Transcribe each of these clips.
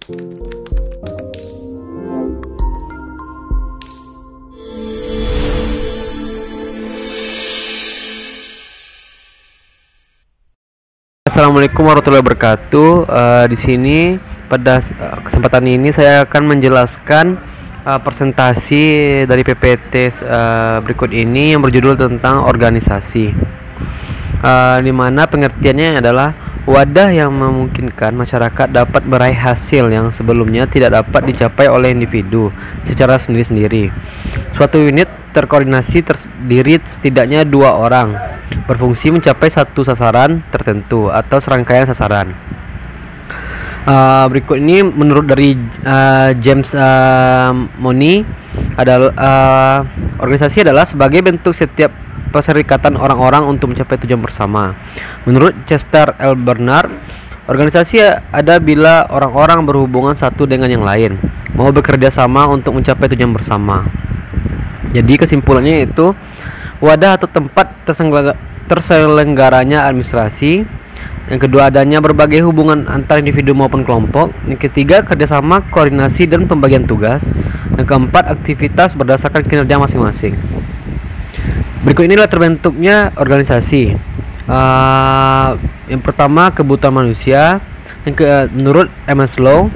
Assalamualaikum warahmatullahi wabarakatuh. Di sini pada kesempatan ini saya akan menjelaskan presentasi dari PPT berikut ini yang berjudul tentang organisasi, di mana pengertiannya adalah wadah yang memungkinkan masyarakat dapat meraih hasil yang sebelumnya tidak dapat dicapai oleh individu secara sendiri-sendiri. Suatu unit terkoordinasi terdiri setidaknya 2 orang, berfungsi mencapai satu sasaran tertentu atau serangkaian sasaran. Berikut ini menurut dari James Money adalah organisasi adalah sebagai bentuk setiap perserikatan orang-orang untuk mencapai tujuan bersama. Menurut Chester L. Bernard, organisasi ada bila orang-orang berhubungan satu dengan yang lain, mau bekerja sama untuk mencapai tujuan bersama. Jadi kesimpulannya itu wadah atau tempat terselenggaranya administrasi. Yang kedua, adanya berbagai hubungan antar individu maupun kelompok. Yang ketiga, kerjasama, koordinasi, dan pembagian tugas. Yang keempat, aktivitas berdasarkan kinerja masing-masing. Berikut inilah terbentuknya organisasi. Yang pertama, kebutuhan manusia. Menurut Maslow.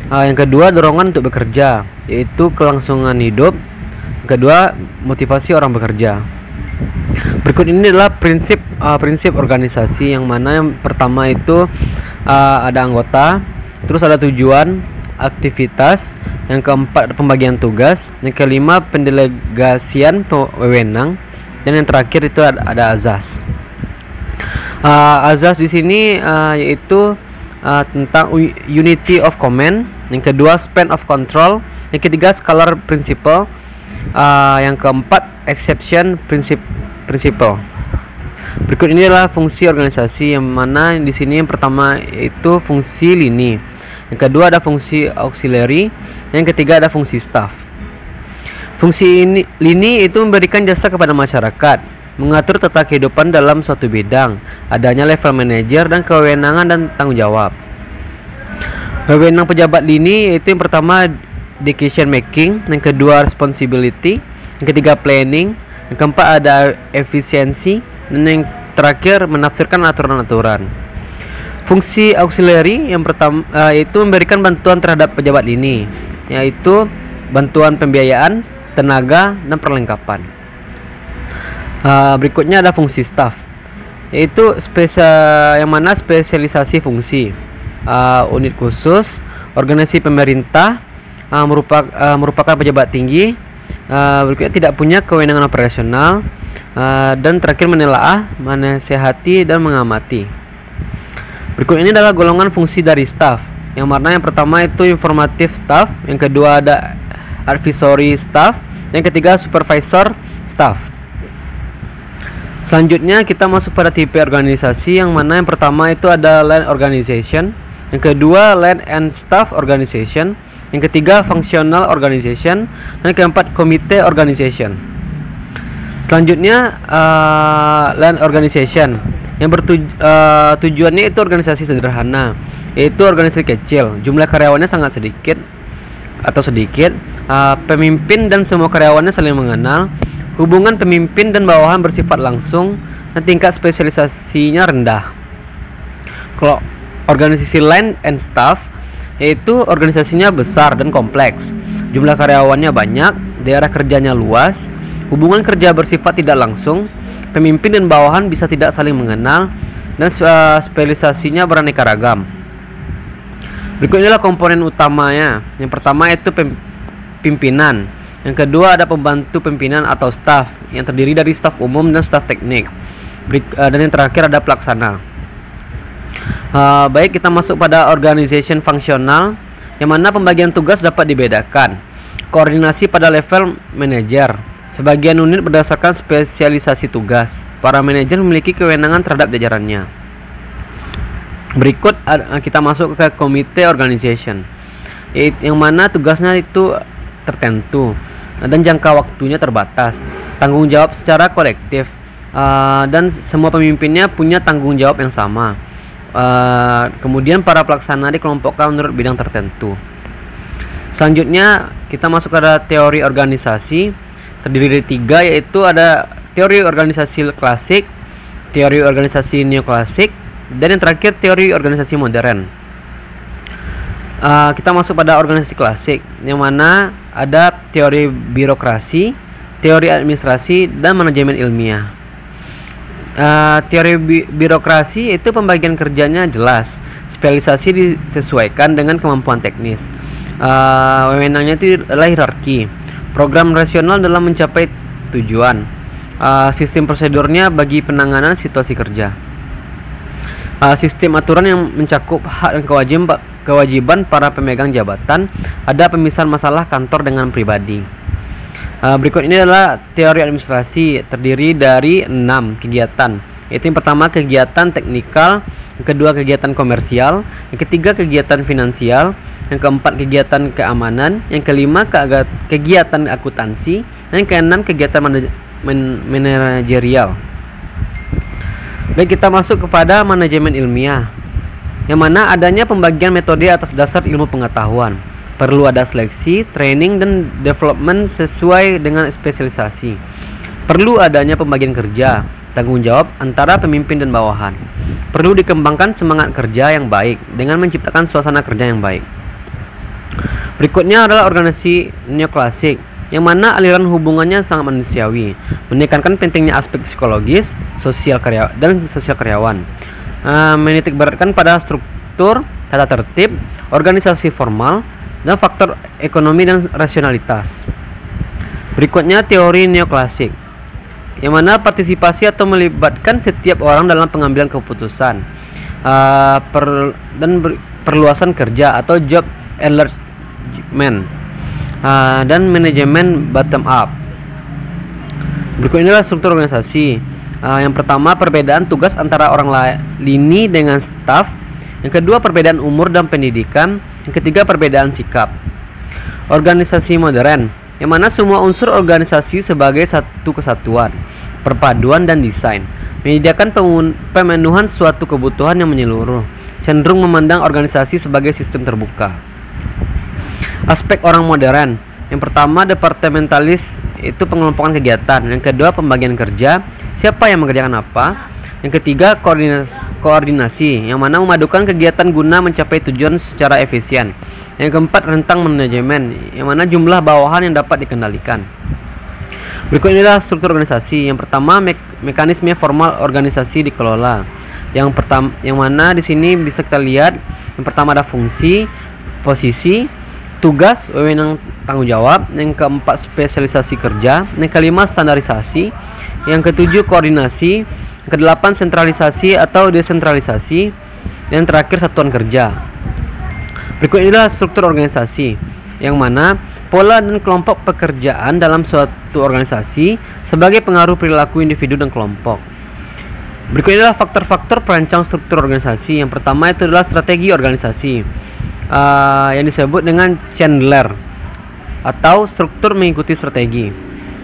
Yang kedua, dorongan untuk bekerja, yaitu kelangsungan hidup. Yang kedua, motivasi orang bekerja. Berikut ini adalah prinsip organisasi, yang mana yang pertama itu ada anggota, terus ada tujuan, aktivitas, yang keempat pembagian tugas, yang kelima pendelegasian wewenang, dan yang terakhir itu ada azas. Azas di sini yaitu tentang unity of command, yang kedua span of control, yang ketiga scalar principle, yang keempat exception principle. Berikut ini adalah fungsi organisasi, yang mana di sini yang pertama itu fungsi lini, yang kedua ada fungsi auxiliary, yang ketiga ada fungsi staff. Fungsi lini itu memberikan jasa kepada masyarakat, mengatur tata kehidupan dalam suatu bidang, adanya level manajer dan kewenangan dan tanggung jawab. Wewenang pejabat lini itu yang pertama decision making, yang kedua responsibility, yang ketiga planning, yang keempat ada efisiensi, dan yang terakhir menafsirkan aturan-aturan. Fungsi auxiliary yang pertama yaitu memberikan bantuan terhadap pejabat lini, yaitu bantuan pembiayaan, tenaga, dan perlengkapan. Berikutnya ada fungsi staff, yaitu yang mana spesialisasi fungsi, unit khusus, organisasi pemerintah, merupakan pejabat tinggi, berikutnya tidak punya kewenangan operasional, dan terakhir menelaah, menasihati, dan mengamati. Berikut ini adalah golongan fungsi dari staff, yang mana yang pertama itu informatif staff, yang kedua ada advisory staff, yang ketiga supervisor staff. Selanjutnya kita masuk pada tipe organisasi, yang mana yang pertama itu ada line organization, yang kedua line and staff organization, yang ketiga functional organization, dan yang keempat komite organization. Selanjutnya line organization, yang tujuannya itu organisasi sederhana, yaitu organisasi kecil, jumlah karyawannya sangat sedikit, pemimpin dan semua karyawannya saling mengenal, hubungan pemimpin dan bawahan bersifat langsung, dan tingkat spesialisasinya rendah. Kalau organisasi line and staff, yaitu organisasinya besar dan kompleks, jumlah karyawannya banyak, daerah kerjanya luas, hubungan kerja bersifat tidak langsung, pemimpin dan bawahan bisa tidak saling mengenal, dan spesialisasinya beraneka ragam. Berikut inilah komponen utamanya. Yang pertama itu pimpinan, yang kedua ada pembantu pimpinan atau staff, yang terdiri dari staf umum dan staf teknik, dan yang terakhir ada pelaksana. Baik, kita masuk pada organization fungsional, yang mana pembagian tugas dapat dibedakan. Koordinasi pada level manajer, sebagian unit berdasarkan spesialisasi tugas. Para manajer memiliki kewenangan terhadap jajarannya. Berikut kita masuk ke komite organization, yang mana tugasnya itu tertentu dan jangka waktunya terbatas, tanggung jawab secara kolektif, dan semua pemimpinnya punya tanggung jawab yang sama. Kemudian para pelaksana dikelompokkan menurut bidang tertentu. Selanjutnya kita masuk ke teori organisasi, terdiri dari 3, yaitu ada teori organisasi klasik, teori organisasi neoklasik, dan yang terakhir teori organisasi modern. Kita masuk pada organisasi klasik, yang mana ada teori birokrasi, teori administrasi, dan manajemen ilmiah. Teori birokrasi itu pembagian kerjanya jelas, spesialisasi disesuaikan dengan kemampuan teknis. Wewenangnya itu adalah hierarki, program rasional dalam mencapai tujuan, sistem prosedurnya bagi penanganan situasi kerja, sistem aturan yang mencakup hak dan kewajiban para pemegang jabatan, ada pemisahan masalah kantor dengan pribadi. Berikut ini adalah teori administrasi, terdiri dari 6 kegiatan, yaitu yang pertama kegiatan teknikal, yang kedua kegiatan komersial, yang ketiga kegiatan finansial, yang keempat kegiatan keamanan, yang kelima kegiatan akuntansi, dan yang keenam kegiatan manajerial. Baik, kita masuk kepada manajemen ilmiah, yang mana adanya pembagian metode atas dasar ilmu pengetahuan. Perlu ada seleksi, training, dan development sesuai dengan spesialisasi. Perlu adanya pembagian kerja, tanggung jawab antara pemimpin dan bawahan. Perlu dikembangkan semangat kerja yang baik dengan menciptakan suasana kerja yang baik. Berikutnya adalah organisasi neoklasik, yang mana aliran hubungannya sangat manusiawi, menekankan pentingnya aspek psikologis, sosial karyawan, menitik beratkan pada struktur, tata tertib, organisasi formal, dan faktor ekonomi dan rasionalitas. Berikutnya teori neoklasik, yang mana partisipasi atau melibatkan setiap orang dalam pengambilan keputusan, dan perluasan kerja atau job enlargement, dan manajemen bottom up. Berikut inilah struktur organisasi. Yang pertama, perbedaan tugas antara orang lini dengan staf. Yang kedua, perbedaan umur dan pendidikan. Yang ketiga, perbedaan sikap. Organisasi modern, yang mana semua unsur organisasi sebagai satu kesatuan, perpaduan dan desain, menyediakan pemenuhan suatu kebutuhan yang menyeluruh, cenderung memandang organisasi sebagai sistem terbuka. Aspek orang modern, yang pertama departementalis, itu pengelompokan kegiatan. Yang kedua, pembagian kerja, siapa yang mengerjakan apa. Yang ketiga, koordinasi, yang mana memadukan kegiatan guna mencapai tujuan secara efisien. Yang keempat, rentang manajemen, yang mana jumlah bawahan yang dapat dikendalikan. Berikut inilah struktur organisasi. Yang pertama, mekanisme formal organisasi dikelola. Yang mana di sini bisa kita lihat, yang pertama ada fungsi, posisi, tugas, wewenang, tanggung jawab. Yang keempat, spesialisasi kerja. Yang kelima, standarisasi. Yang ketujuh, koordinasi. Yang kedelapan, sentralisasi atau desentralisasi. Dan yang terakhir, satuan kerja. Berikut inilah struktur organisasi, yang mana pola dan kelompok pekerjaan dalam suatu organisasi sebagai pengaruh perilaku individu dan kelompok. Berikut inilah faktor-faktor perancang struktur organisasi. Yang pertama itu adalah strategi organisasi, yang disebut dengan Chandler atau struktur mengikuti strategi.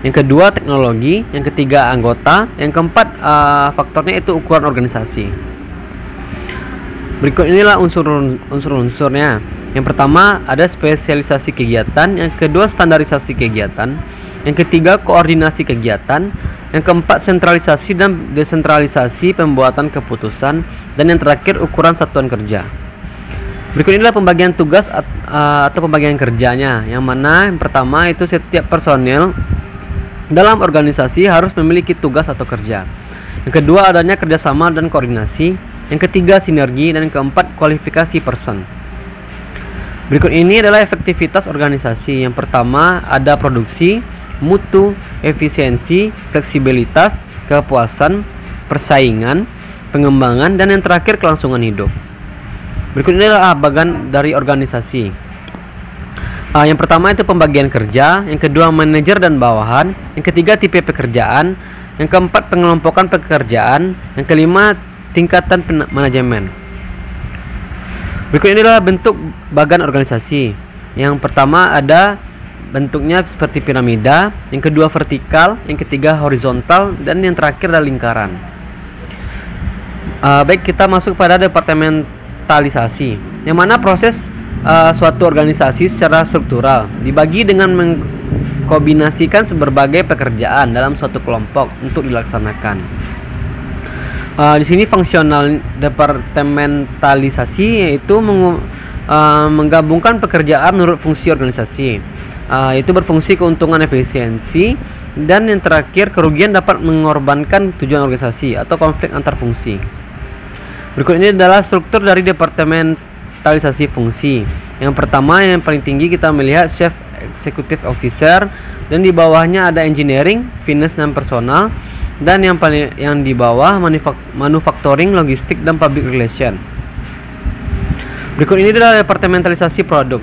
Yang kedua, teknologi. Yang ketiga, anggota. Yang keempat, faktornya itu ukuran organisasi. Berikut inilah unsur-unsurnya. Yang pertama ada spesialisasi kegiatan. Yang kedua, standarisasi kegiatan. Yang ketiga, koordinasi kegiatan. Yang keempat, sentralisasi dan desentralisasi pembuatan keputusan. Dan yang terakhir, ukuran satuan kerja. Berikut inilah pembagian tugas atau pembagian kerjanya, yang mana yang pertama itu setiap personel dalam organisasi harus memiliki tugas atau kerja. Yang kedua, adanya kerjasama dan koordinasi. Yang ketiga, sinergi. Dan yang keempat, kualifikasi person. Berikut ini adalah efektivitas organisasi. Yang pertama ada produksi, mutu, efisiensi, fleksibilitas, kepuasan, persaingan, pengembangan, dan yang terakhir kelangsungan hidup. Berikut ini adalah bagian dari organisasi. Yang pertama itu pembagian kerja. Yang kedua, manajer dan bawahan. Yang ketiga, tipe pekerjaan. Yang keempat, pengelompokan pekerjaan. Yang kelima, tingkatan manajemen. Berikut ini adalah bentuk bagian organisasi. Yang pertama ada bentuknya seperti piramida. Yang kedua vertikal. Yang ketiga horizontal. Dan yang terakhir adalah lingkaran. Baik, kita masuk pada departementalisasi, yang mana proses suatu organisasi secara struktural dibagi dengan mengkombinasikan berbagai pekerjaan dalam suatu kelompok untuk dilaksanakan. Di sini fungsional departementalisasi yaitu menggabungkan pekerjaan menurut fungsi organisasi, yaitu berfungsi keuntungan efisiensi, dan yang terakhir kerugian dapat mengorbankan tujuan organisasi atau konflik antar fungsi. Berikut ini adalah struktur dari departementalisasi fungsi. Yang pertama, yang paling tinggi kita melihat Chief Executive Officer, dan di bawahnya ada engineering, finance dan personal, dan yang di bawah manufacturing, logistik dan public relation. Berikut ini adalah departementalisasi produk,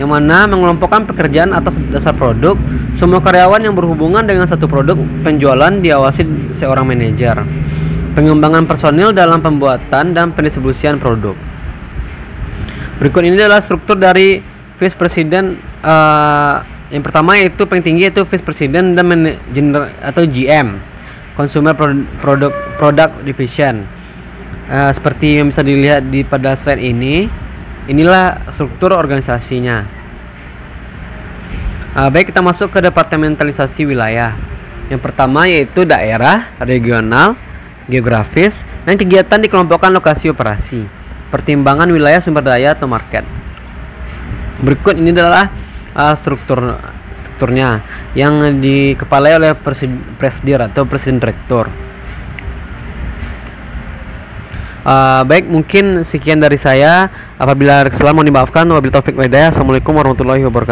yang mana mengelompokkan pekerjaan atas dasar produk. Semua karyawan yang berhubungan dengan satu produk penjualan diawasi seorang manajer. Pengembangan personil dalam pembuatan dan pendistribusian produk. Berikut ini adalah struktur dari Vice President. Yang pertama yaitu paling tinggi yaitu Vice President dan Manager atau GM, Consumer Product Division. Seperti yang bisa dilihat pada slide ini, inilah struktur organisasinya. Baik, kita masuk ke departementalisasi wilayah. Yang pertama yaitu daerah, regional, geografis, dan kegiatan dikelompokkan lokasi operasi, pertimbangan wilayah sumber daya atau market. Berikut ini adalah strukturnya yang dikepalai oleh presidir atau presiden direktur. Baik, mungkin sekian dari saya. Apabila kesalahan mohon dimaafkan. Wabillahi taufiq wal hidayah. Assalamualaikum warahmatullahi wabarakatuh.